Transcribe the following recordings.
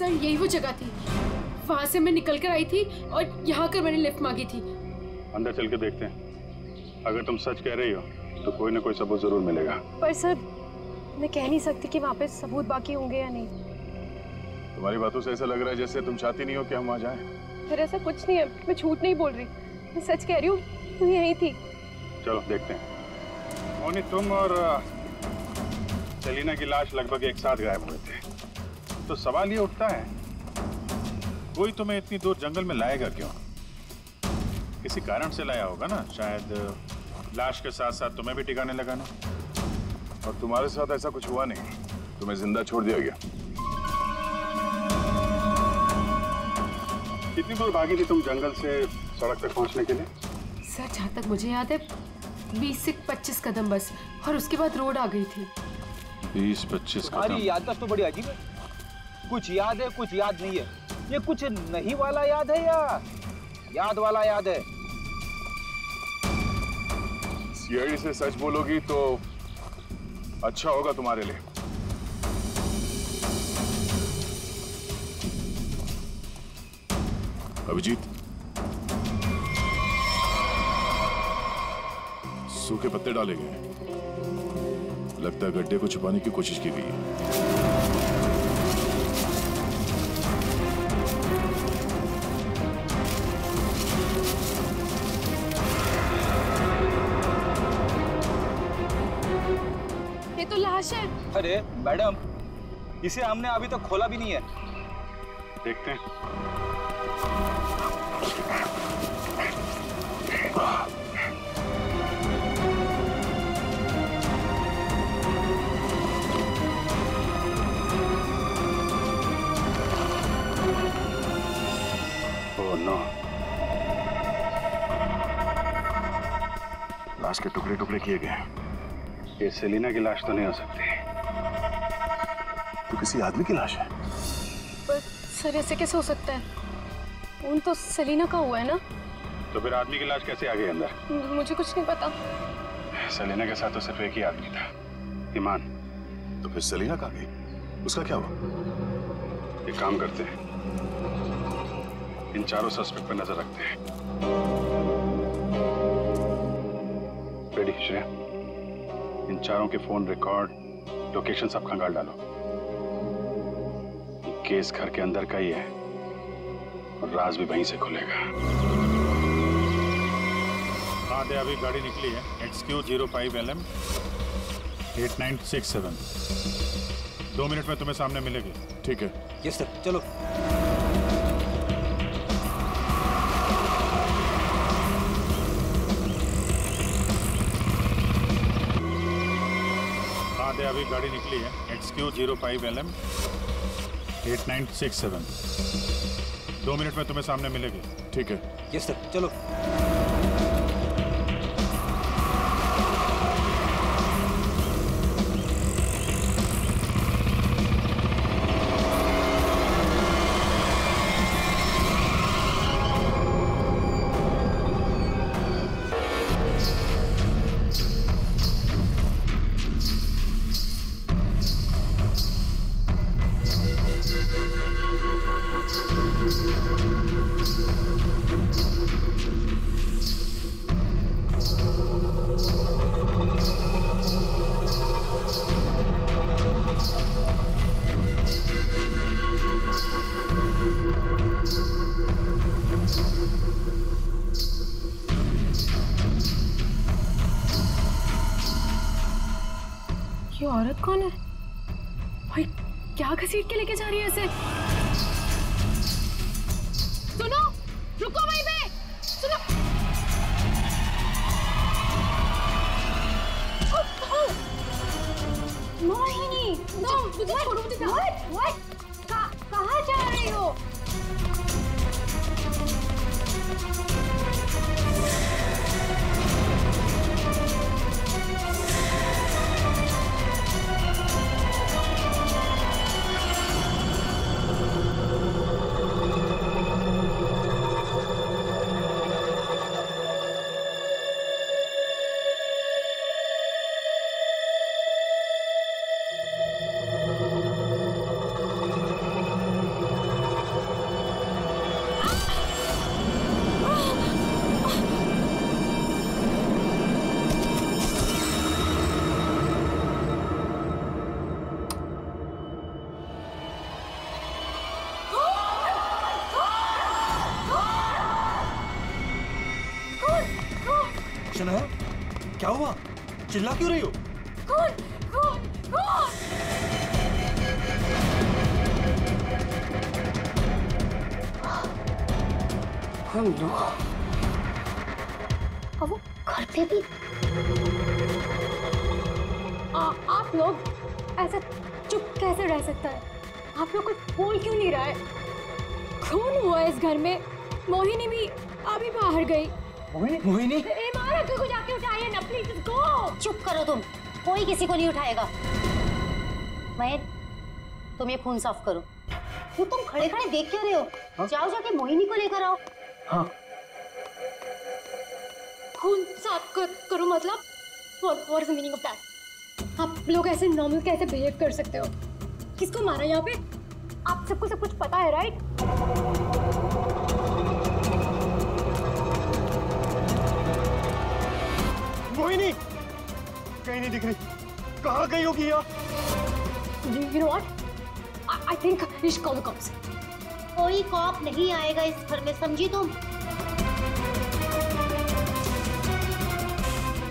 Sir यही वो जगह थी, वहां से मैं निकल कर आई थी और यहाँ कर मैंने लिफ्ट मांगी थी। अंदर चल के देखते हैं, अगर तुम सच कह रही हो तो कोई ना कोई सबूत जरूर मिलेगा। पर सर मैं कह नहीं सकती कि वहाँ पे सबूत बाकी होंगे या नहीं। तुम्हारी बातों से ऐसा लग रहा है जैसे तुम चाहती नहीं हो कि हम वहाँ जाएं। फिर ऐसा कुछ नहीं है, मैं झूठ नहीं बोल रही, मैं सच कह रही हूँ, तू यही थी। चलो देखते हैं। मोनी, तुम और सेलिना की लाश लगभग एक साथ गायब हुए थे, तो सवाल ये उठता है कोई तुम्हें इतनी दूर जंगल में लाएगा क्यों? किसी कारण से लाया होगा ना, शायद लाश के साथ साथ तुम्हें भी ठिकाने लगाना। और तुम्हारे साथ ऐसा कुछ हुआ नहीं, तुम्हें जिंदा छोड़ दिया गया। कितनी दूर भागी थी तुम जंगल से सड़क तक पहुंचने के लिए? सर जहाँ तक मुझे याद है 20 से 25 कदम बस, और उसके बाद रोड आ गई थी। 20-25 कदम। तुम्हारी याददाश्त तो बड़ी अजीब है, कुछ याद है कुछ याद नहीं है। ये कुछ नहीं वाला याद है या याद वाला याद है? सीआईडी से सच बोलोगी तो अच्छा होगा तुम्हारे लिए। अभिजीत, सूखे पत्ते डाले गए, लगता है गड्ढे को छुपाने की कोशिश की गई है। ये तो लाश है। अरे मैडम, इसे हमने अभी तक खोला भी नहीं है। देखते हैं। ओह नो, लाश के टुकड़े टुकड़े किए गए। ये सेलिना की लाश तो नहीं हो सकती, तो किसी आदमी की लाश है। पर सर ऐसे कैसे हो सकता है? खून तो सेलिना का हुआ है ना। तो फिर आदमी की लाश कैसे आ गई अंदर? मुझे कुछ नहीं पता। सेलिना के साथ तो सिर्फ एक ही आदमी था, ईमान। तो फिर सेलिना कहाँ गई? उसका क्या हुआ? एक काम करते हैं, इन चारों सस्पेक्ट पर नजर रखते हैं। रेडी श्रेया, इन चारों के फोन रिकॉर्ड, लोकेशन सब खंगाल डालो। केस घर के अंदर का ही है और राज भी वहीं से खुलेगा। हाँ दे, अभी गाड़ी निकली है, XQ05LM 8967। 2 मिनट में तुम्हें सामने मिलेगी। ठीक है। यस सर, चलो। हाँ दे, अभी गाड़ी निकली है, XQ05LM 8967। 2 मिनट में तुम्हें सामने मिलेगी। ठीक है। यस सर, चलो। ये औरत कौन है भाई? क्या घसीट के लेके जा रही है ऐसे? सुनो, रुको वहीं पे, सुनो। मोहिनी, नो, मुझे छोड़ो, मुझे जाओ। कहाँ जा रही हो? शनाया, क्या हुआ? चिल्ला क्यों रही हो? खून खून खून। हेलो। अब वो घर पे भी आप लोग ऐसा चुप कैसे रह सकता है? आप लोग कुछ बोल क्यों नहीं रहा है? खून हुआ इस घर में। मोहिनी भी अभी बाहर गई। मोहिनी? इमारा को जाके उठाइए ना प्लीज। गो। चुप करो तुम, कोई किसी को नहीं उठाएगा। महेश, तुम ये खून साफ करो। क्यों तुम खड़े खड़े देख क्यों रहे हो? जाओ जाके मोहिनी को लेकर आओ। हाँ। खून साफ करो मतलब? What is the meaning of that? आप लोग ऐसे नॉर्मल कैसे बिहेव कर सकते हो? किसको मारा यहाँ पे? आप सबको सब कुछ पता है, राइट? मोहिनी कहीं नहीं दिख रही। कहाँ गई होगी यार? You know what? I think we should call the cops. कोई कॉप नहीं आएगा इस घर में, समझी तुम?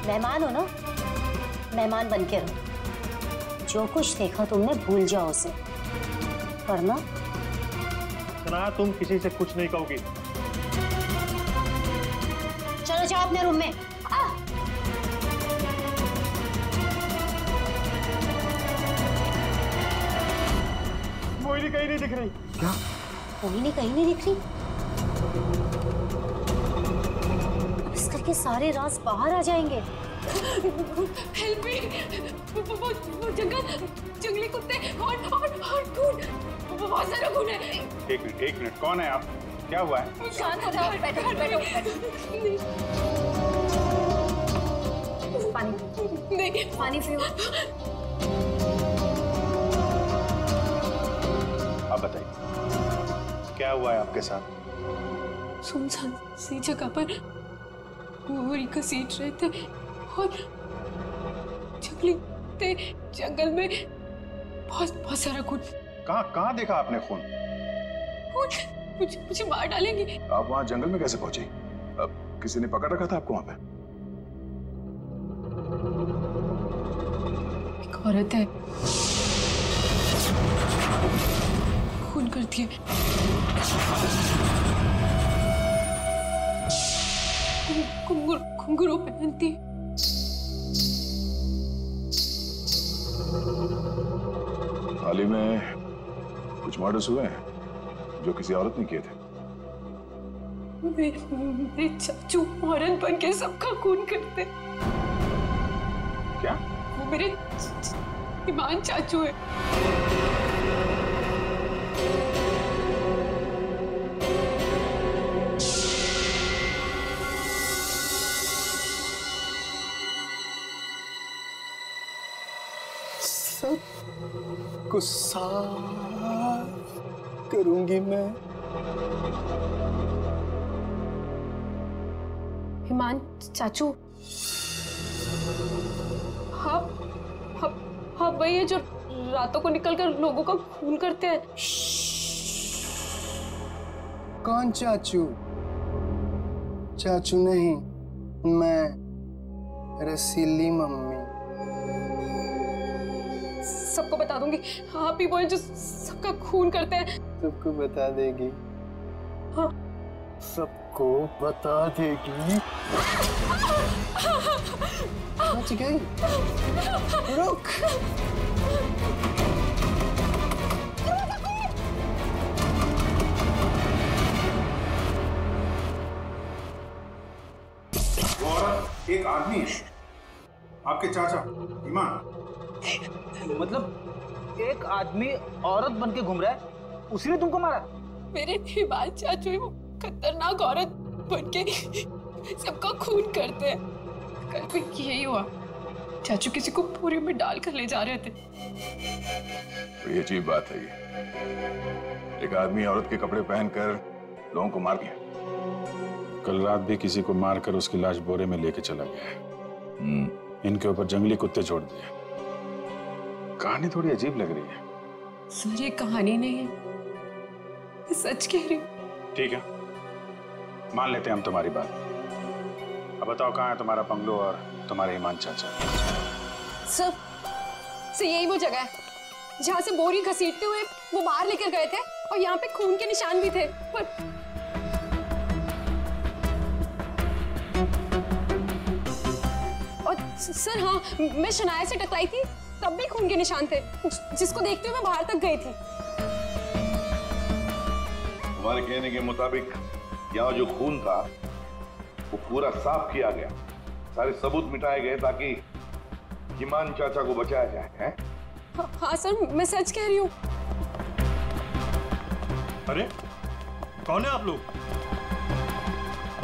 मेहमान हो ना, मेहमान बन के रहो। जो कुछ देखा तुमने भूल जाओ उसे, वरना सना तुम किसी से कुछ नहीं कहोगी। चलो जाओ अपने रूम में। मोहिनी कहीं नहीं दिख रही। क्या? मोहिनी कहीं नहीं दिख रही? इस घर के सारे राज बाहर आ जाएंगे। Help me. वो जंगली कुत्ते और खून, बहुत सारा खून है। एक मिनट, कौन है आप? क्या हुआ है? शांत हो जाओ, बैठो। पानी नहीं, पानी पियो। आप बताइए क्या हुआ है आपके साथ? सुनसान सी जगह पर मोहरी घसीट रहे थे और जंगल में बहुत सारा खून। कहाँ देखा आपने खून? मुझे मार डालेंगे। आप वहाँ जंगल में कैसे पहुंची? अब किसी ने पकड़ रखा था आपको वहाँ पे? एक औरत है, खून करती है। घुंघरू पहनती है। हाल ही में कुछ मर्डर्स हुए हैं जो किसी औरत ने किए थे। मेरे चाचू औरत बन के सबका खून करते। क्या? वो मेरे ईमान चाचू है। को साफ करूंगी मैं। ईमान चाचू, हाँ वही है जो रातों को निकलकर लोगों का खून करते हैं। कौन चाचू? चाचू नहीं, मैं रसीली मम्मी। सबको बता दूंगी, आप ही वो हैं जो सबका खून करते हैं। सबको बता देगी? हाँ। सबको बता देगी? बच गई। रुक। वो औरत एक आदमी है, आपके चाचा ईमान। मतलब एक आदमी औरत बन के घूम रहा है, उसी ने तुमको मारा? मेरे ईमान चाचू ही वो खतरनाक औरत बन के सबका खून करते हैं। कल भी यही हुआ, चाचू किसी को बोरे में डालकर ले जा रहे थे। बड़ी अजीब बात है ये। एक आदमी औरत के कपड़े पहनकर लोगों को मार दिया। कल रात भी किसी को मारकर उसकी लाश बोरे में लेके चला गया है। इनके ऊपर जंगली कुत्ते छोड़ दिए। कहानी थोड़ी अजीब लग रही है। सर ये कहानी नहीं है, मैं सच कह रही हूँ। ठीक है, मान लेते हैं हम तुम्हारी बात। अब बताओ कहाँ है तुम्हारा बंगलो और तुम्हारे ईमान चाचा? सर यही वो जगह है जहाँ से बोरी घसीटते हुए वो बाहर लेकर गए थे और यहाँ पे खून के निशान भी थे। पर और सर हाँ, मैं शनाया से टकराई थी तब भी खून के निशान थे, जिसको देखते हुए मैं बाहर तक गई थी। तुम्हारे कहने के मुताबिक यहाँ जो खून था वो पूरा साफ किया गया, सारे सबूत मिटाए गए ताकि ईमान चाचा को बचाया जाए, हैं? हाँ सर, मैं सच कह रही हूँ। अरे कौन है आप लोग?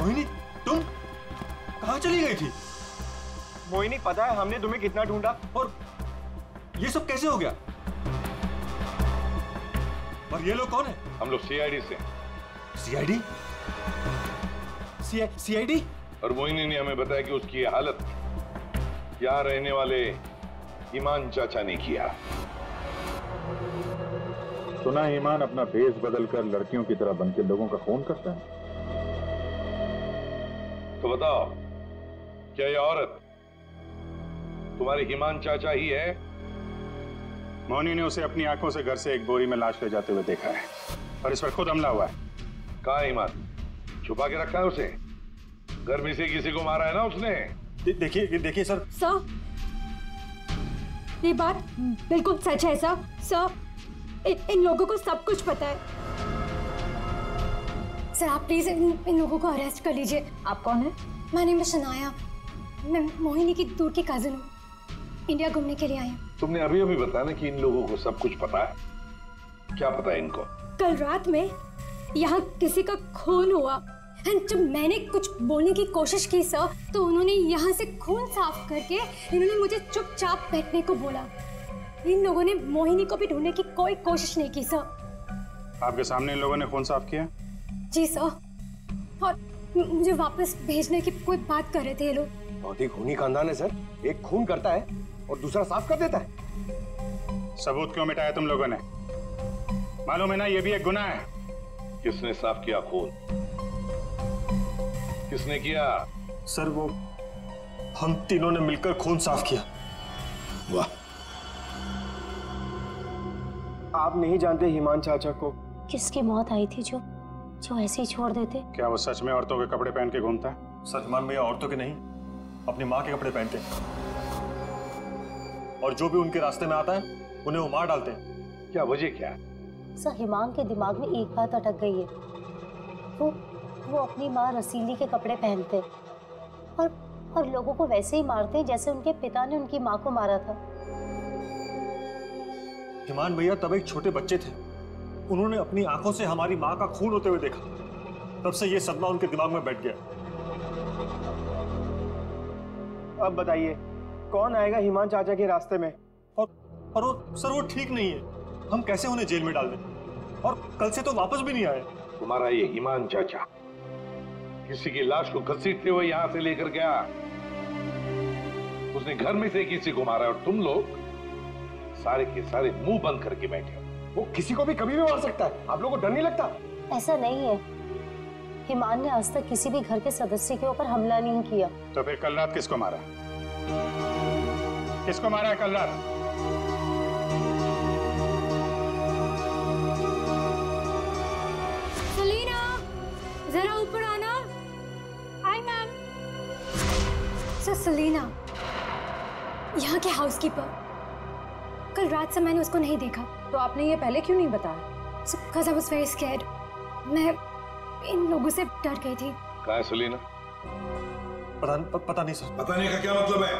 मोहिनी, तुम कहाँ चली गई थी? मोहिनी, पता है हमने तुम्हें कितना ढूंढा। और ये सब कैसे हो गया? और ये लोग कौन है? हम लोग सीआईडी से। सीआईडी? सीआईडी? और मोहिनी ने हमें बताया कि उसकी ये हालत यहाँ रहने वाले ईमान चाचा ने किया। सुना है ईमान अपना भेष बदलकर लड़कियों की तरह बनकर लोगों का खून करता है। तो बताओ, क्या ये औरत तुम्हारे ईमान चाचा ही है? मोहिनी ने उसे अपनी आंखों से घर से एक बोरी में लाश ले जाते हुए देखा है और इस पर खुद हमला हुआ है। कहाँ है ईमान? छुपा के रखा है उसे? गर्मी से किसी को मारा है ना उसने? देखिए सर। सर, ये बात बिल्कुल सच है सर। सर, इन लोगों को सब कुछ पता है। सर आप प्लीज इन लोगों को अरेस्ट कर लीजिए। आप कौन है? My name is Shanaya. मैं मोहिनी की दूर की कजिन हूँ। इंडिया घूमने के लिए आई हूँ। तुमने अभी अभी बताया ना कि इन लोगों को सब कुछ पता है। क्या पता है इनको? कल रात में यहाँ किसी का खून हुआ। जब मैंने कुछ बोलने की कोशिश की सर, तो उन्होंने यहाँ से खून साफ करके इन्होंने मुझे चुपचाप बैठने को बोला। इन लोगों ने मोहिनी को भी ढूंढने की कोई कोशिश नहीं की सर। आपके सामने इन लोगों ने खून साफ किया? जी सर, और मुझे वापस भेजने की कोई बात कर रहे थे ये लोग। बहुत ही खूनी खानदान है सर। एक खून करता है और दूसरा साफ कर देता है। सबूत क्यों मिटाया तुम लोगों ने? मालूम है ना ये भी एक गुनाह है। किसने साफ किया खून? किसने किया? सर वो हम तीनों ने मिलकर खून साफ किया। वाह, आप नहीं जानते ईमान चाचा को? किसकी मौत आई थी जो ऐसे ही छोड़ देते? क्या वो सच में औरतों के कपड़े पहन के घूमता है? सर ईमान भैया औरतों के नहीं, अपनी माँ के कपड़े पहनते हैं और जो भी उनके रास्ते में आता है उन्हें वो मार डालते हैं। क्या वजह क्या है? सर हिमांग के दिमाग में एक बात अटक गई है। वो अपनी माँ रसीली के कपड़े पहनते और लोगों को वैसे ही मारते जैसे उनके पिता ने उनकी माँ को मारा था। ईमान भैया तब एक छोटे बच्चे थे। उन्होंने अपनी आंखों से हमारी माँ का खून होते हुए देखा। तब से ये सदमा उनके दिमाग में बैठ गया। अब बताइए कौन आएगा ईमान चाचा के रास्ते में? और वो सर वो ठीक नहीं है। हम कैसे उन्हें जेल में डाल दें? और कल से तो वापस भी नहीं आए। तुम्हारा ये ईमान चाचा किसी की लाश को घसीटते हुए यहां से लेकर गया, उसने घर में से किसी को मारा और तुम लोग सारे के सारे मुंह बंद करके बैठे हो। वो किसी को भी कभी भी मार सकता है। आप लोगों को डर नहीं लगता? ऐसा नहीं है, हिमान ने आज तक किसी भी घर के सदस्य के ऊपर हमला नहीं किया। तो फिर कल रात किसको मारा? किसको मारा है कल रात? सलीना, जरा ऊपर आना। Hi ma'am. सर सलीना, यहाँ के हाउसकीपर। कल रात से मैंने उसको नहीं देखा। तो आपने ये पहले क्यों नहीं बताया? Because I was very scared. मैं इन लोगों से डर गई थी। कहाँ है सलीना? पता नहीं सर। पता नहीं का क्या मतलब है?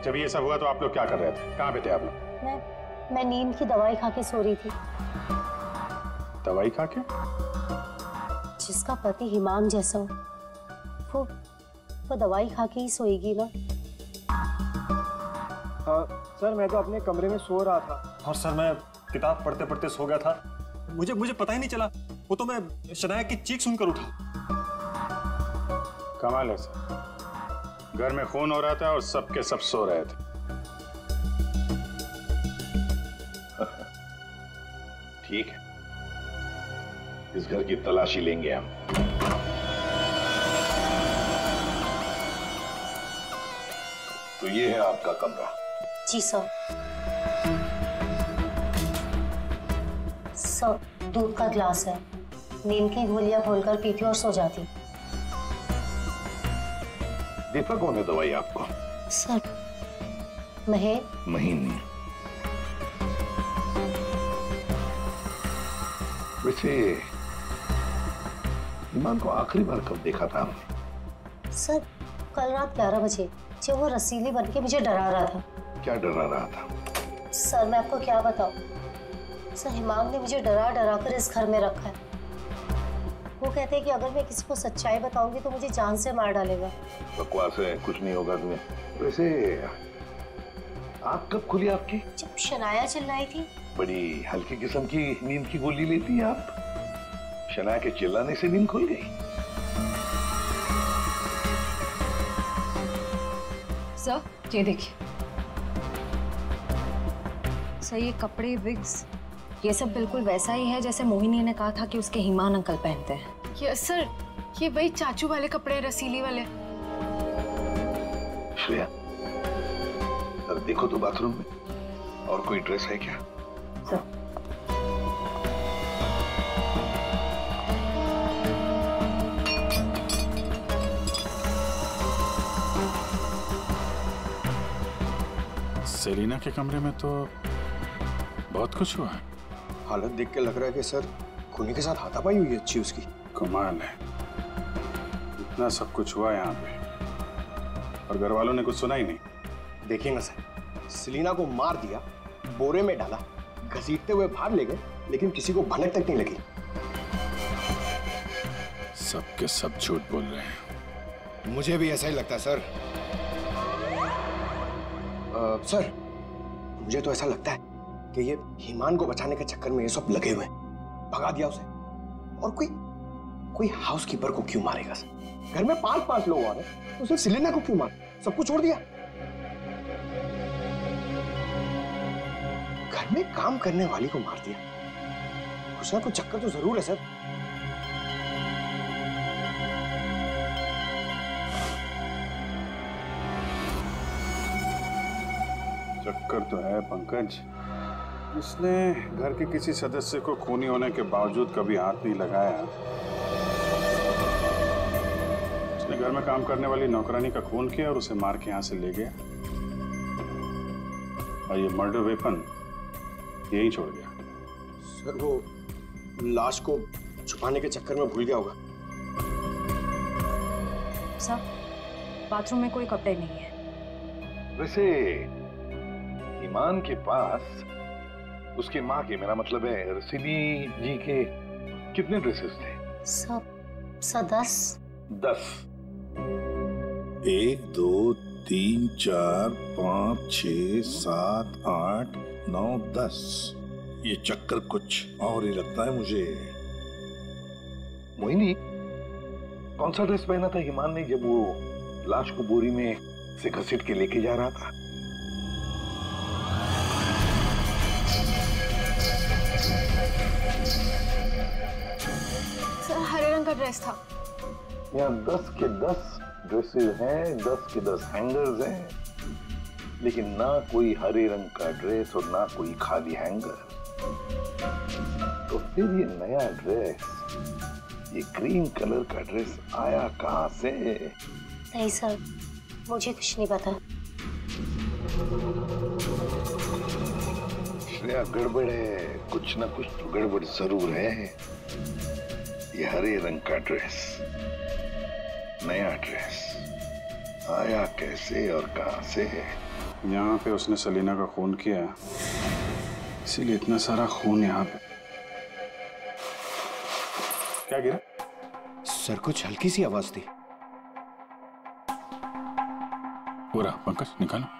जब ये सब हुआ तो आप लोग क्या कर रहे थे? कहाँ पे थे आप लोग? मैं नींद की दवाई खा के सो रही थी। दवाई खा के? जिसका पति हिमांग जैसा हो वो दवाई खा के ही सोएगी ना। हाँ सर, मैं तो अपने कमरे में सो रहा था। और सर मैं किताब पढ़ते पढ़ते सो गया था। मुझे पता ही नहीं चला। वो तो मैं शनाया की चीख सुनकर उठा। कमाल है सर, घर में खून हो रहा था और सब के सब सो रहे थे। ठीक है, इस घर की तलाशी लेंगे हम। तो ये है आपका कमरा। जी सर। सर, दूध का ग्लास है, नीम की गोलियां घोलकर पीती और सो जाती। देता कौन है दवाई आपको? सर, महीने। वैसे ईमान को आखिरी बार कब देखा था आपने? सर, कल रात 11 बजे जब वो रसीली बन के मुझे डरा रहा था। क्या डरा रहा था? सर, मैं आपको क्या बताऊं? सर, हिमांग ने मुझे डरा डरा कर इस घर में रखा है। वो कहते हैं कि अगर मैं किसी को सच्चाई बताऊंगी तो मुझे जान से मार डालेगा। बकवास है, कुछ नहीं होगा तुम्हें। वैसे आँख कब खुली आपकी? जब शनाया चिल्लाई थी। बड़ी हल्की किस्म की नींद की गोली लेती हैं आप। शनाया के चिल्लाने से नींद खुल गई? सर, ये देखिए सर, ये कपड़े, विग्स, ये सब बिल्कुल वैसा ही है जैसे मोहिनी ने कहा था कि उसके हिमान अंकल पहनते हैं। यस सर, ये वही चाचू वाले कपड़े, रसीली वाले। श्रेया, सर देखो तो बाथरूम में और कोई ड्रेस है क्या? सर, सेलिना के कमरे में तो बहुत कुछ हुआ है। हालत देख के लग रहा है कि सर खूनी के साथ हाथापाई हुई है अच्छी उसकी। कमाल है, इतना सब कुछ हुआ यहाँ पे और घर वालों ने कुछ सुना ही नहीं। देखिए ना सर, सेलिना को मार दिया, बोरे में डाला, घसीटते हुए बाहर ले गए, लेकिन किसी को भनक तक नहीं लगी। सब के सब झूठ बोल रहे हैं। मुझे भी ऐसा ही लगता है सर। सर, मुझे तो ऐसा लगता है कि ये हिमान को बचाने के चक्कर में ये सब लगे हुए हैं। भगा दिया उसे, और कोई हाउसकीपर को क्यों मारेगा सर? घर में 5-5 लोग और हैं, तो सिर्फ सेलिना को क्यों मार? सब कुछ छोड़ दिया। घर में काम करने वाली को मार दिया। कुछ ना कुछ चक्कर तो जरूर है सर। चक्कर तो है पंकज। उसने घर के किसी सदस्य को खूनी होने के बावजूद कभी हाथ नहीं लगाया। उसने घर में काम करने वाली नौकरानी का खून किया और उसे मार के यहाँ से ले गया, और ये मर्डर वेपन यही छोड़ गया। सर, वो लाश को छुपाने के चक्कर में भूल गया होगा। सर, बाथरूम में कोई कपड़े नहीं है। वैसे ईमान के पास उसकी माँ के, मेरा मतलब है रसीली जी के, कितने ड्रेसेस थे? सब 10। 10। 1 2 3 4 5 6 7 8 9 10। ये चक्कर कुछ और ही लगता है मुझे। मोहिनी, कौन सा ड्रेस पहना था ईमान ने जब वो लाश को बोरी में से घसीट के लेके जा रहा था? सर, हरे रंग का ड्रेस था। यहाँ 10 के 10 ड्रेसेस हैं, 10 के 10 हैंगर्स हैं, लेकिन ना कोई हरे रंग का ड्रेस और ना कोई खाली हैंगर। तो फिर ये नया ड्रेस, ये क्रीम कलर का ड्रेस आया कहाँ से? नहीं सर, मुझे कुछ नहीं पता। श्रेया, गड़बड़ है, कुछ ना कुछ तो गड़बड़ जरूर है। ये हरे रंग का ड्रेस, नया ड्रेस आया कैसे और कहां से? यहाँ पे उसने सेलिना का खून किया, इसीलिए इतना सारा खून यहाँ पे। क्या गिरा? सर, कुछ हल्की सी आवाज थी। पूरा पंकज निकालो।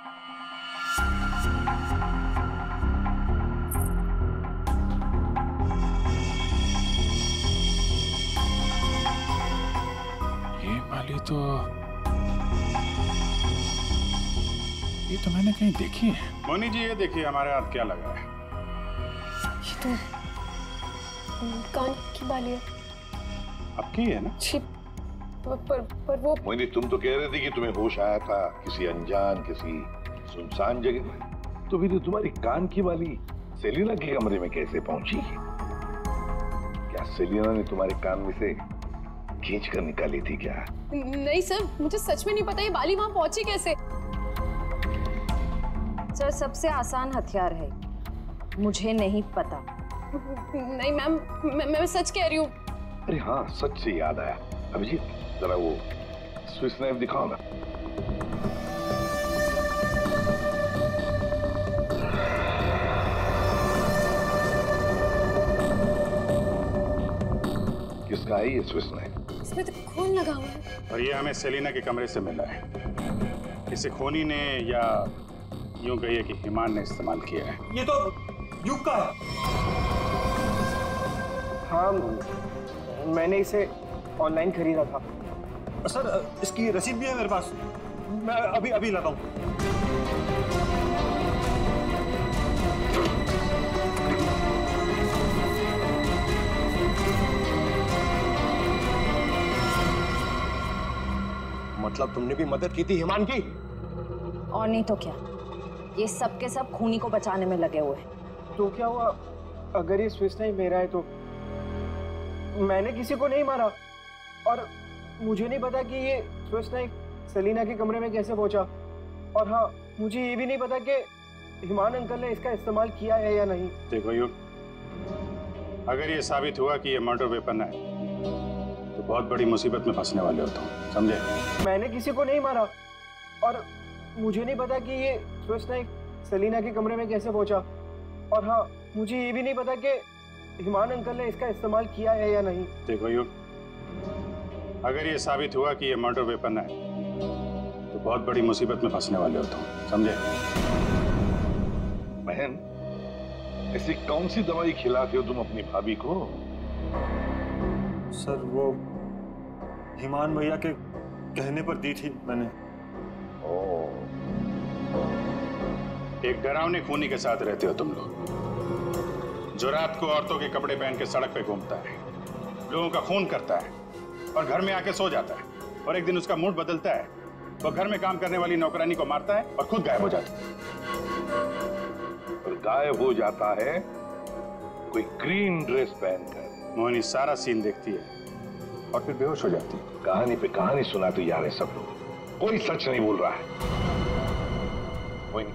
ये तो मैंने कहीं देखी है। मोनी जी, ये देखिए हमारे हाथ क्या लगा है। ये तो कान की बाली है। आपकी है ना? जी, पर वो मोहिनी, तुम तो कह रही थी कि तुम्हें होश आया था किसी अनजान, किसी सुनसान जगह में। तो फिर तुम्हारी कान की वाली सेलिना के कमरे में कैसे पहुंची? क्या सेलिना ने तुम्हारे कान में से खींच कर निकाली थी क्या? नहीं सर, मुझे सच में नहीं पता ये बाली वहां पहुंची कैसे। सर, सबसे आसान हथियार है, मुझे नहीं पता। नहीं मैम, मैं सच कह रही हूँ। अरे हाँ, सच से याद आया। अभिजीत, जरा वो स्विस नाइफ दिखाओ ना। किसका है ये स्विस नाइफ? इसमें तो खून लगा हुआ है। और ये हमें सेलिना के कमरे से मिला है। इसे खोनी ने, या यूं कहिए कि हिमान ने इस्तेमाल किया है। ये तो युग का है। हाँ, मैंने इसे ऑनलाइन खरीदा था। सर, इसकी रसीद भी है मेरे पास। मैं अभी लाता हूँ। मतलब तुमने भी मदद की थी हिमान की? और नहीं तो क्या, ये सब के सब खूनी को बचाने में लगे हुए हैं। तो क्या हुआ अगर ये स्विस नाइफ मेरा है? तो मैंने किसी को नहीं मारा, और मुझे नहीं पता कि ये स्विस नाइफ सेलिना के कमरे में कैसे पहुंचा। और हाँ, मुझे ये भी नहीं पता कि हिमान अंकल ने इसका इस्तेमाल किया है या नहीं। देखो युग, अगर ये साबित हुआ कि ये मर्डर वेपन है तो बहुत बड़ी मुसीबत में फंसने वाले हो तुम, समझे? मैंने किसी को नहीं मारा, और मुझे नहीं पता कि ये स्विस नाइफ सेलिना के कमरे में कैसे पहुंचा। और हाँ, मुझे ये भी नहीं पता कि हिमान अंकल ने इसका इस्तेमाल किया है या नहीं। देखो युग, अगर ये साबित हुआ कि ये मर्डर वेपन है तो बहुत बड़ी मुसीबत में फंसने वाले हो तुम, समझे? बहन, ऐसी कौन सी दवाई खिलाते हो तुम अपनी भाभी को? सर, वो हिमान भैया के कहने पर दी थी मैंने। एक डरावने खूनी के साथ रहते हो तुम लोग, जो रात को औरतों के कपड़े पहन के सड़क पे घूमता है, लोगों का खून करता है और घर में आके सो जाता है, और एक दिन उसका मूड बदलता है, वो घर में काम करने वाली नौकरानी को मारता है और खुद गायब हो जाता है। और गायब हो जाता है कोई ग्रीन ड्रेस पहनकर। मोहिनी सारा सीन देखती है और फिर बेहोश हो जाती है। कहानी पे कहानी सुनाते जा रहे सब लोग, कोई सच नहीं बोल रहा है। मोहिनी,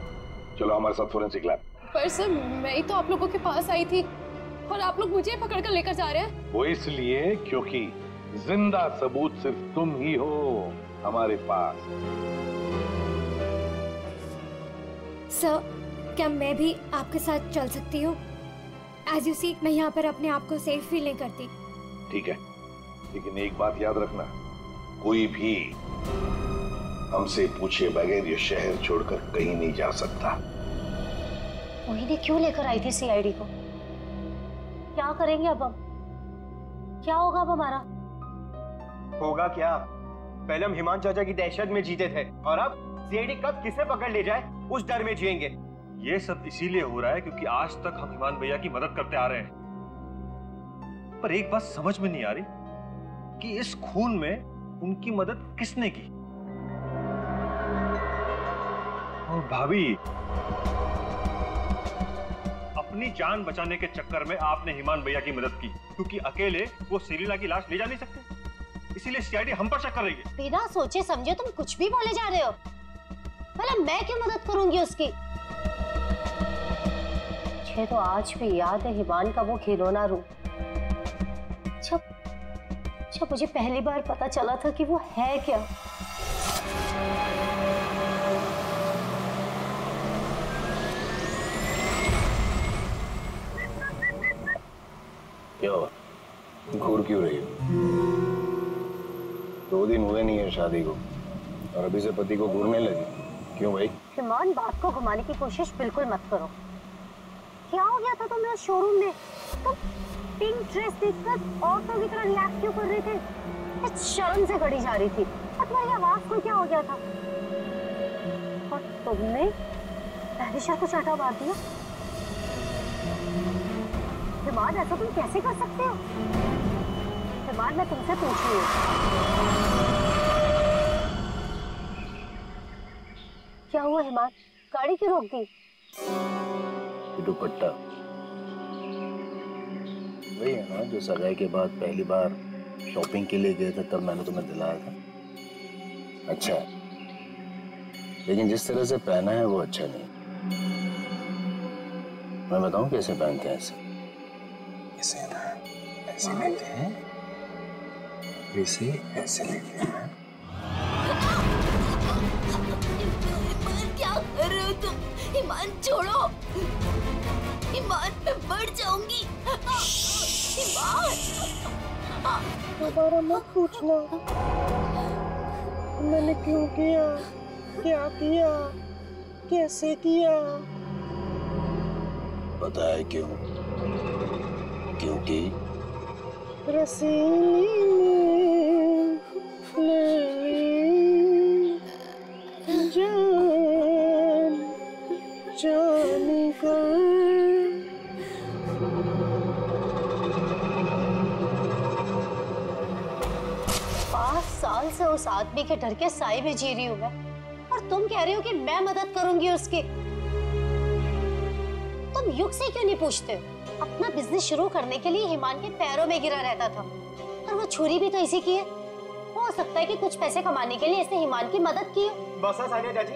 चलो हमारे साथ फोरेंसिक लैब। पर सर, मैं ही तो आप लोगों के पास आई थी और आप लोग मुझे पकड़ कर लेकर जा रहे हैं। वो इसलिए क्योंकि जिंदा सबूत सिर्फ तुम ही हो हमारे पास। सर, क्या मैं भी आपके साथ चल सकती हूँ? एज यू सी, मैं यहाँ पर अपने आप को सेफ फील नहीं करती। ठीक है, लेकिन एक बात याद रखना, कोई भी हमसे पूछे बगैर ये शहर छोड़कर कहीं नहीं जा सकता। मोहिनी क्यों लेकर आई थी सीआईडी को? क्या करेंगे अब हम? क्या होगा अब हमारा? होगा क्या? पहले हम हिमान चाचा की दहशत में जीते थे, और अब सीआईडी कब किसे पकड़ ले जाए उस डर में जिएंगे। ये सब इसीलिए हो रहा है क्योंकि आज तक हम हिमान भैया की मदद करते आ रहे हैं। पर एक बात समझ में नहीं आ रही कि इस खून में उनकी मदद किसने की। और भाभी, अपनी जान बचाने के चक्कर में आपने हिमान भैया की मदद की, क्योंकि अकेले वो सेलिना की लाश ले जा नहीं सकते, इसीलिए सीआईडी हम पर शक कर रही है। बिना सोचे समझे तुम कुछ भी बोले जा रहे हो। भला मैं क्यों मदद करूंगी उसकी? मुझे तो आज भी याद है हिमान का वो खिलौना रूप। जब मुझे पहली बार पता चला था कि वो है क्या। क्या हुआ? घूर क्यों रही हो? 2 दिन हुए नहीं है शादी को और अभी से पति को घूरने लगी। क्यों भाई? हिमान, बात को घुमाने की कोशिश बिल्कुल मत करो। क्या हो गया था तुम्हें शोरूम में? तुम पिंक ड्रेस देखकर औरतों की तरह रिएक्ट क्यों कर रहे थे? शर्म से खड़ी जा रही थी और तुम्हारी आवाज को क्या हो गया था? और तुमने तहरीशा को चाटा मार दिया। हिमान, ऐसा तुम कैसे कर सकते हो? हिमान, मैं तुमसे पूछ रही हूँ। क्या हुआ हिमान, गाड़ी क्यों रोक दी? दुपट्टा वही है ना जो सगाई के बाद पहली बार शॉपिंग के लिए गए थे, तब मैंने तुम्हें दिलाया था। अच्छा, लेकिन जिस तरह से पहना है वो अच्छा नहीं। मैं बताऊं कैसे पहनते हैं ऐसे? ऐसे ना, ऐसे लेते हैं, ऐसे ऐसे लेते हैं। क्या कर रहे हो तुम? ईमान छोड़ो, ईमान मैं मर जाऊंगी। ईमान दोबारा मत पूछना मैंने क्यों किया, क्या किया, कैसे किया। पता है क्यों? क्योंकि रसीली ले जान जाने का। 5 साल से उस आदमी के डर के साए में जी रही हूँ मैं, और तुम कह रही हो कि मैं मदद करूंगी उसकी। तुम युग से क्यों नहीं पूछते? अपना बिजनेस शुरू करने के लिए हिमान के पैरों में गिरा रहता था, और वो छुरी भी तो इसी की है। हो सकता है कि कुछ पैसे कमाने के लिए इसने हिमान की मदद की हो। बस सानिया चाची,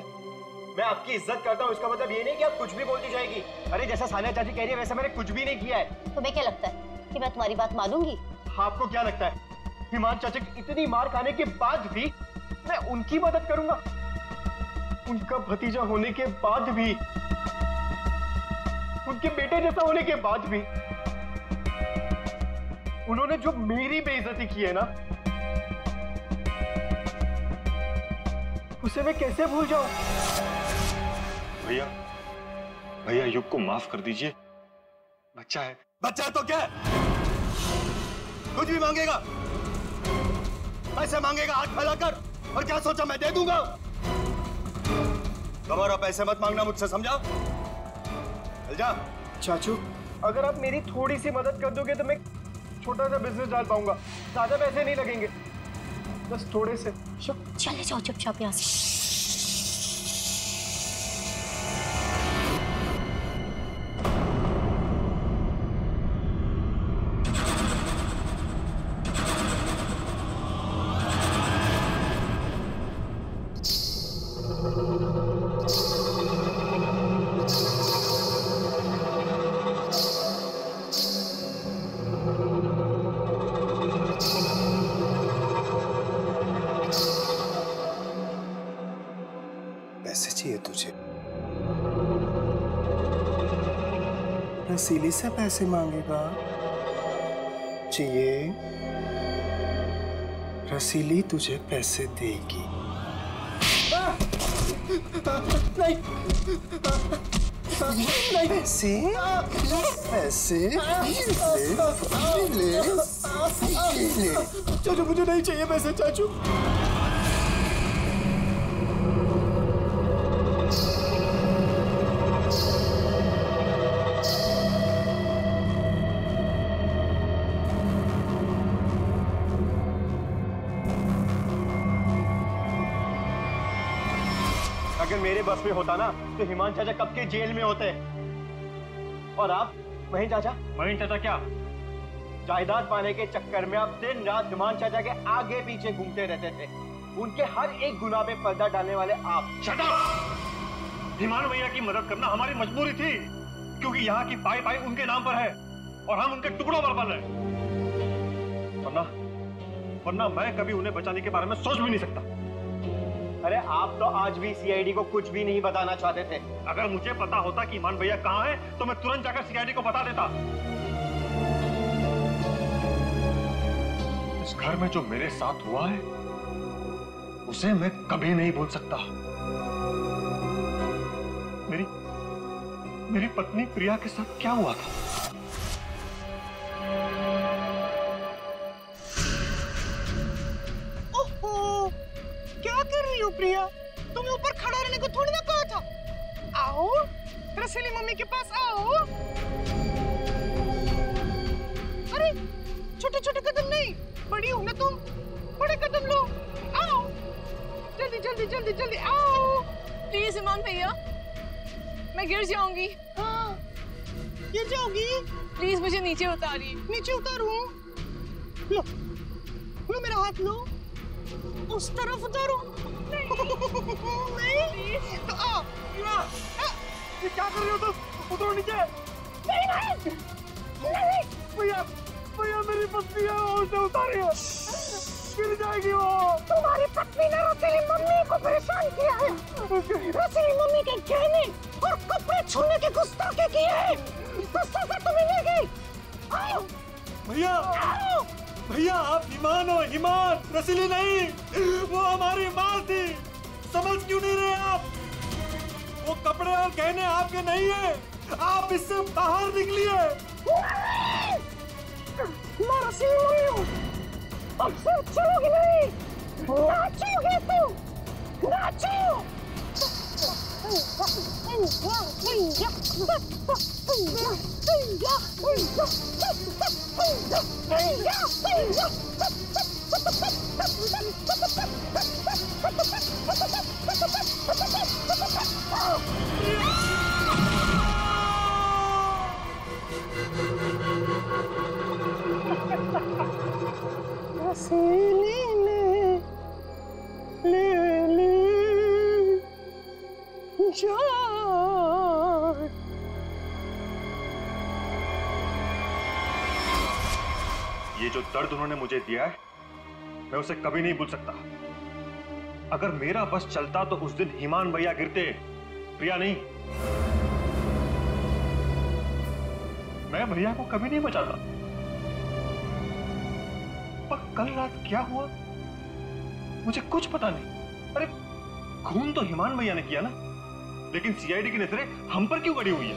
मैं आपकी इज्जत करता हूँ, इसका मतलब ये नहीं कि आप कुछ भी बोलती जाएगी। अरे जैसा सानिया चाची कह रही है वैसे मैंने कुछ भी नहीं किया है। तुम्हें क्या लगता है कि मैं तुम्हारी बात मानूंगी? आपको क्या लगता है हिमान चाचा की इतनी मार खाने के बाद भी मैं उनकी मदद करूंगा? उनका भतीजा होने के बाद भी, उनके बेटे जैसा होने के बाद भी उन्होंने जो मेरी बेइज्जती की है ना, उसे मैं कैसे भूल जाऊं? भैया, भैया युग को माफ कर दीजिए। बच्चा है। बच्चा है तो क्या है? कुछ भी मांगेगा, पैसे मांगेगा हाथ फैलाकर, और क्या सोचा मैं दे दूंगा? दोबारा पैसे मत मांगना मुझसे, समझा? चल जा। चाचू, अगर आप मेरी थोड़ी सी मदद कर दोगे तो मैं छोटा सा बिजनेस डाल पाऊंगा। ज्यादा पैसे नहीं लगेंगे, बस थोड़े से। चले जाओ चुपचाप यहाँ से। पैसे चाहिए तुझे? रसीली से पैसे मांगेगा? चाहिए? रसीली तुझे पैसे देगी। नहीं, पैसे, पैसे ले, ले। चाचू मुझे नहीं चाहिए पैसे चाचू। अगर मेरे बस में होता ना तो हिमान चाचा कब के जेल में होते। और आप महीन चाचा? महीन चाचा क्या? जायदाद पाने के चक्कर में आप दिन रात हिमान चाचा के आगे पीछे घूमते रहते थे। उनके हर एक गुनाह पे पर्दा डालने वाले आप। Shut up! हिमान भैया की मदद करना हमारी मजबूरी थी, क्योंकि यहाँ की पाई पाई उनके नाम पर है और हम उनके टुकड़ों पर पल रहे। वरना मैं कभी उन्हें बचाने के बारे में सोच भी नहीं सकता। अरे आप तो आज भी सीआईडी को कुछ भी नहीं बताना चाहते थे। अगर मुझे पता होता कि ईमान भैया कहाँ है तो मैं तुरंत जाकर सीआईडी को बता देता। इस घर में जो मेरे साथ हुआ है उसे मैं कभी नहीं भूल सकता। मेरी पत्नी प्रिया के साथ क्या हुआ था? क्या कर रही हो प्रिया? तुम्हें ऊपर खड़ा रहने को थोड़ी ना कहा था। आओ रसीली मम्मी के पास आओ। अरे छोटे छोटे कदम नहीं, बड़ी हो ना तुम, बड़े कदम लो। आओ जल्दी जल्दी जल्दी जल्दी आओ। प्लीज ईमान भैया, मैं गिर जाऊंगी। हाँ गिर जाओगी? प्लीज मुझे नीचे उतारिए। नीचे उतारूं? लो लो मेरा हाथ लो, उस तरफ उतारो। नहीं तो आओ। ये क्या कर रहे हो तुम? उतरो नीचे। नहीं नहीं नहीं भैया भैया मेरी पत्नी है, उसे उतारिए, गिर जाएगी वो। तुम्हारी पत्नी ने रसीली मम्मी को परेशान किया है। रसीली मम्मी के गहने और कपड़े छूने की गुस्ताखी की है, तो सजा तुम्हें मिलेगी। आओ भैया, भैया आप ईमान हो, ईमान, रसीली नहीं, वो हमारी माँ थी। समझ क्यों नहीं रहे आप? वो कपड़े और गहने आपके नहीं है, आप इससे बाहर निकलिए। मैं रसीली मम्मी हूँ, अब से चलोगी नहीं, नाचोगे तुम, नाचो। रसीली ले ली जान। ये जो दर्द उन्होंने मुझे दिया है, मैं उसे कभी नहीं भूल सकता। अगर मेरा बस चलता तो उस दिन ईमान भैया गिरते, प्रिया नहीं। मैं भैया को कभी नहीं बचाता। पर कल रात क्या हुआ मुझे कुछ पता नहीं। अरे खून तो ईमान भैया ने किया ना, लेकिन सीआईडी की नजरें हम पर क्यों गड़ी हुई है?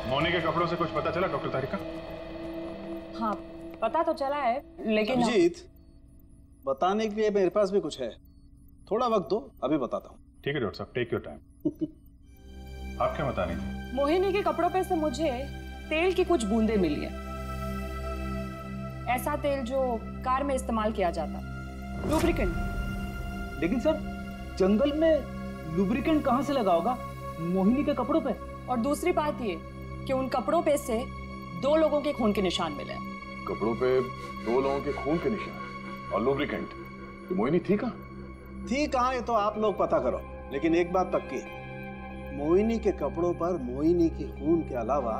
मोनी के कपड़ों से कुछ पता चला डॉक्टर तारिका? हाँ पता तो चला है, लेकिन अभिजीत, बताने के लिए मेरे पास भी कुछ है, थोड़ा वक्त दो, अभी बताता हूँ। ठीक है डॉक्टर साहब, टेक योर टाइम। आप क्या बताने थे? मोहिनी के कपड़ों पे से मुझे तेल की कुछ बूंदें मिली हैं। ऐसा तेल जो कार में इस्तेमाल किया जाता, लुब्रिकेंट। लेकिन सर जंगल में लुब्रिकेंट कहाँ से लगा होगा मोहिनी के कपड़ों पे? और दूसरी बात ये कि उन कपड़ों पे से 2 लोगों के खून के निशान मिले। कपड़ों पे 2 लोगों के खून के निशान और लुब्रिकेंट। तो मोहिनी थी कहाँ? थी कहाँ ये तो आप लोग पता करो, लेकिन एक बात पक्की, मोहिनी के कपड़ों पर मोहिनी के खून के अलावा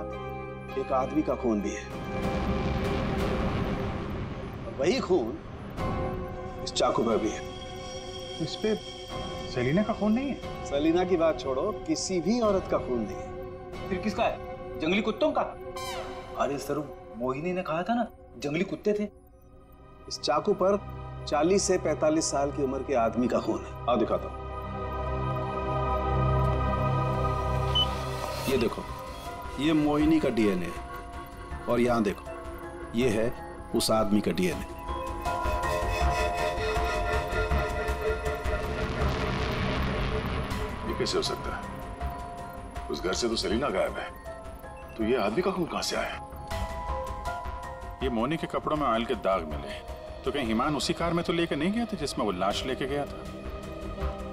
एक आदमी का खून भी है। और वही खून इस चाकू पर भी है। इस पे सेलिना का खून नहीं है? सेलिना की बात छोड़ो, किसी भी औरत का खून नहीं है। फिर किसका है? जंगली कुत्तों का? अरे सर मोहिनी ने कहा था ना जंगली कुत्ते थे। इस चाकू पर 40 से 45 साल की उम्र के आदमी का खून है। आओ दिखाता हूं। ये देखो, ये मोहिनी का डीएनए है और यहां देखो, ये है उस आदमी का डीएनए। ये कैसे हो सकता है? उस घर से तो सेलिना गायब है, तो ये आदमी का खून कहां से आया? ये मोनी के कपड़ों में ऑयल के दाग मिले, तो कहीं ईमान उसी कार में तो लेके नहीं गया था जिसमें वो लाश लेके गया था?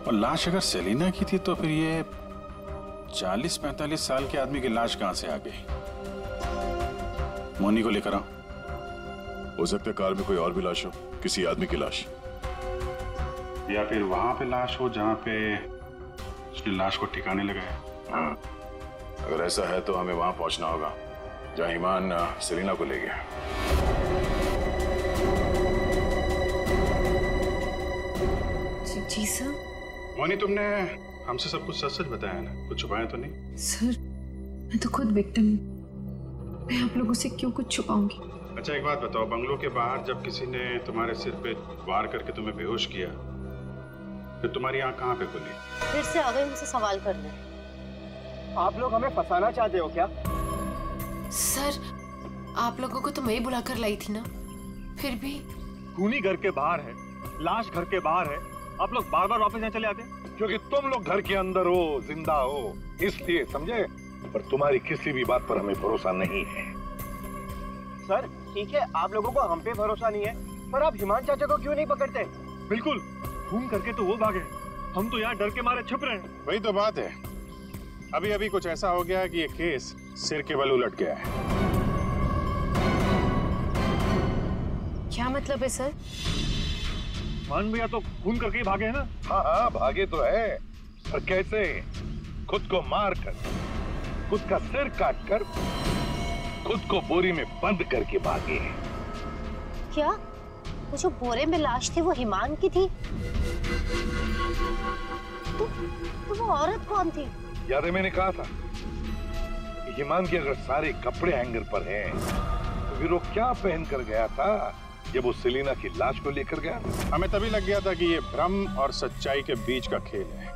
और लाश अगर सेलिना की थी तो फिर ये 40-45 साल के आदमी की लाश कहां से आ गई? मोनी को लेकर आओ। हो सकता है कार में कोई और भी लाश हो, किसी आदमी की लाश, या फिर वहां पे लाश हो जहां पे उसने लाश को ठिकाने लगाया। हाँ, अगर ऐसा है तो हमें वहां पहुंचना होगा जहां ईमान सेलिना को ले गया। जी सर। मोहिनी, तुमने हमसे सब कुछ सच सच बताया ना, कुछ छुपाया तो नहीं? सर, मैं तो खुद विक्टिम हूँ, मैं आप लोगों से क्यों कुछ छुपाऊंगी? अच्छा एक बात बताओ, बंगलों के बाहर जब किसी ने तुम्हारे सिर पे वार करके तुम्हें बेहोश किया, फिर तुम्हारी आंख कहाँ पे खुली? फिर से आ गए मुझसे सवाल करने। आप लोग हमें फंसाना चाहते हो क्या? सर, आप लोगों को तो मैं ही बुलाकर लाई थी ना, फिर भी। खूनी घर के बाहर है, लाश घर के बाहर है, आप लोग बार बार वापस यहाँ चले आते? क्योंकि तुम लोग घर के अंदर हो, जिंदा हो, इसलिए, समझे? पर तुम्हारी किसी भी बात पर हमें भरोसा नहीं है। सर ठीक है, आप लोगों को हम पे भरोसा नहीं है, पर आप हिमान चाचा को क्यों नहीं पकड़ते? बिल्कुल, खून करके तो वो भागे, हम तो यहाँ डर के मारे छिप रहे हैं। वही तो बात है, अभी अभी कुछ ऐसा हो गया है कि ये केस सिर के बल उलट गया है। क्या मतलब है सर? मान भैया तो खून करके ही भागे है ना? हाँ हाँ, भागे तो है, पर कैसे? खुद को मार कर, खुद का सिर काट कर, खुद को बोरी में बंद करके भागे हैं। क्या वो जो बोरे में लाश थी वो हिमान की थी? तो वो औरत कौन थी? याद है मैंने कहा था कि हिमान के अगर सारे कपड़े हैंगर पर हैं, तो फिर वो क्या पहन कर गया था जब वो सेलिना की लाश को लेकर गया? हमें तभी लग गया था कि ये भ्रम और सच्चाई के बीच का खेल है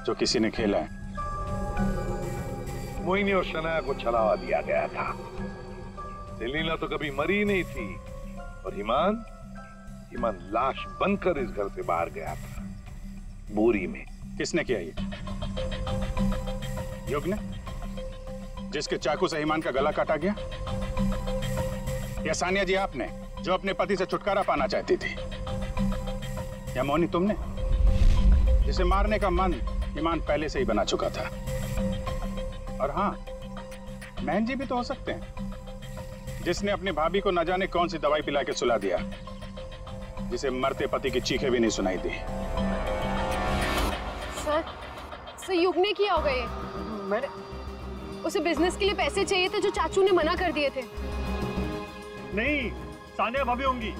जो किसी ने खेला है। मोहिनी और शनाया को छलावा दिया गया था। सेलिना तो कभी मरी नहीं थी, और हिमान लाश बनकर इस घर से बाहर गया था, बोरी में। किसने किया ये? युग ने, जिसके चाकू से हिमान का गला काटा गया? या सानिया जी आपने, जो अपने पति से छुटकारा पाना चाहती थी? या मोहिनी तुमने, जिसे मारने का मन हिमान पहले से ही बना चुका था? और हाँ, महन जी भी तो हो सकते हैं, जिसने अपनी भाभी को न जाने कौन सी दवाई पिला के सुला दिया, जिसे मरते पति की चीखें भी नहीं सुनाई दी। सर युग ने किया होगा ये। मैंने उसे बिजनेस के लिए पैसे चाहिए थे जो चाचू ने मना कर दिए थे। नहीं, सानिया भाभी होंगी,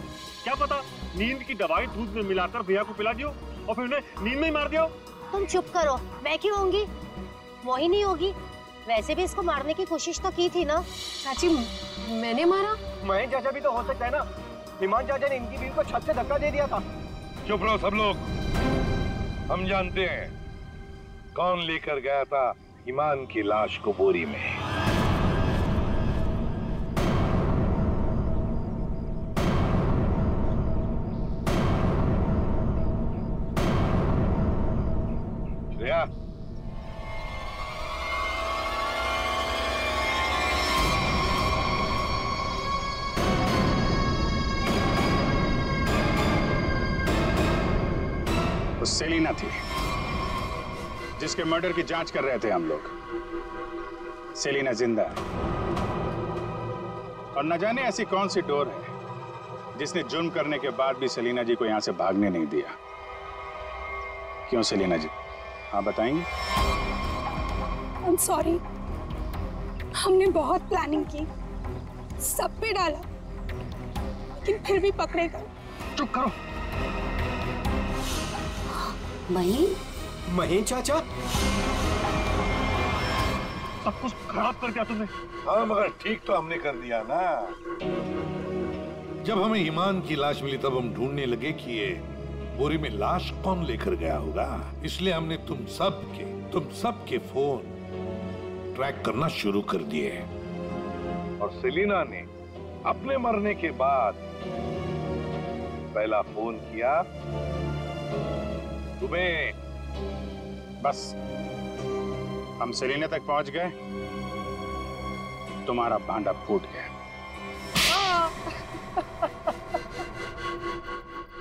क्या पता नींद की दवाई दूध में मिलाकर भैया को पिला दियो और फिर उन्हें नींद में ही मार दियो। तुम चुप करो, मैं क्यों होंगी? मोहिनी होगी। वैसे भी इसको मारने की कोशिश तो की थी ना। चाची, मैंने मारा? महेश चाचा भी तो हो सकता है ना, हिमान चाचा ने इनकी बीवी को छत से धक्का दे दिया था। चुप रहो सब लोग, हम जानते हैं कौन लेकर गया था हिमान की लाश को बोरी में। श्रेया, वो सेलिना थी जिसके मर्डर की जांच कर रहे थे हम लोग। सेलिना जिंदा है, और न जाने ऐसी कौन सी डोर है जिसने जुर्म करने के बाद भी सेलिना जी को यहां से भागने नहीं दिया। क्यों सेलिना जी, हाँ बताएंगे? I'm sorry, हमने बहुत प्लानिंग की, सब पे डाला, लेकिन फिर भी पकड़े गए। चुप करो। महेश चाचा, सब कुछ खराब कर दिया तुमने। हाँ, मगर ठीक तो हमने कर दिया ना। जब हमें ईमान की लाश मिली तब हम ढूंढने लगे कि ये बोरी में लाश कौन लेकर गया होगा। इसलिए हमने तुम सब के फोन ट्रैक करना शुरू कर दिए। और सेलिना ने अपने मरने के बाद पहला फोन किया तुम्हें। बस हम सेलिना तक पहुंच गए, तुम्हारा भांडा फूट गया।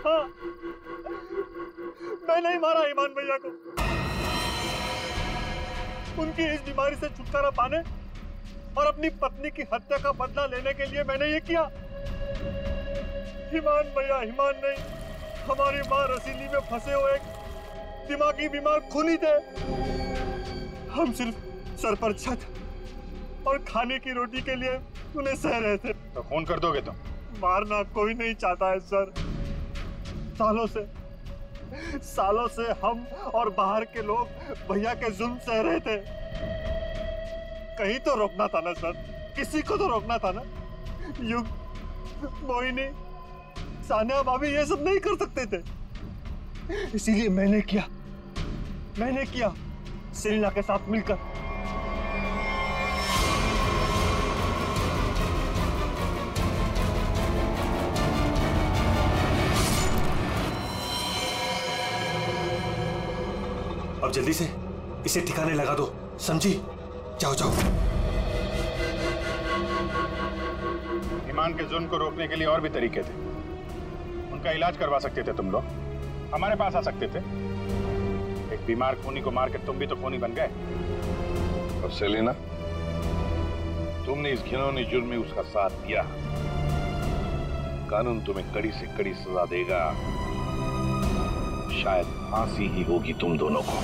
हाँ, मैं नहीं मारा ईमान भैया को। उनकी इस बीमारी से छुटकारा पाने और अपनी पत्नी की हत्या का बदला लेने के लिए मैंने ये किया। ईमान भैया ईमान नहीं, हमारी माँ रसीली में फंसे हुए दिमागी बीमार खूनी थे। हम सिर्फ सर पर छत और खाने की रोटी के लिए उन्हें सह रहे थे। तो फोन कर दोगे तुम? मारना कोई नहीं चाहता है सर। सालों से सालों से हम और बाहर के लोग भैया के जुल्म सह रहे थे। कहीं तो रोकना था ना सर, किसी को तो रोकना था ना। युग, मोहिनी, सानिया भाभी ये सब नहीं कर सकते थे, इसीलिए मैंने किया सेलिना के साथ मिलकर। अब जल्दी से इसे ठिकाने लगा दो, समझी? जाओ जाओ। ईमान के जुल्म को रोकने के लिए और भी तरीके थे। उनका इलाज करवा सकते थे तुम लोग, हमारे पास आ सकते थे। एक बीमार खूनी को मार के तुम भी तो खूनी बन गए। और सेलिना, तुमने इस घिनौने जुर्म में उसका साथ दिया। कानून तुम्हें कड़ी से कड़ी सजा देगा, शायद फांसी ही होगी तुम दोनों को।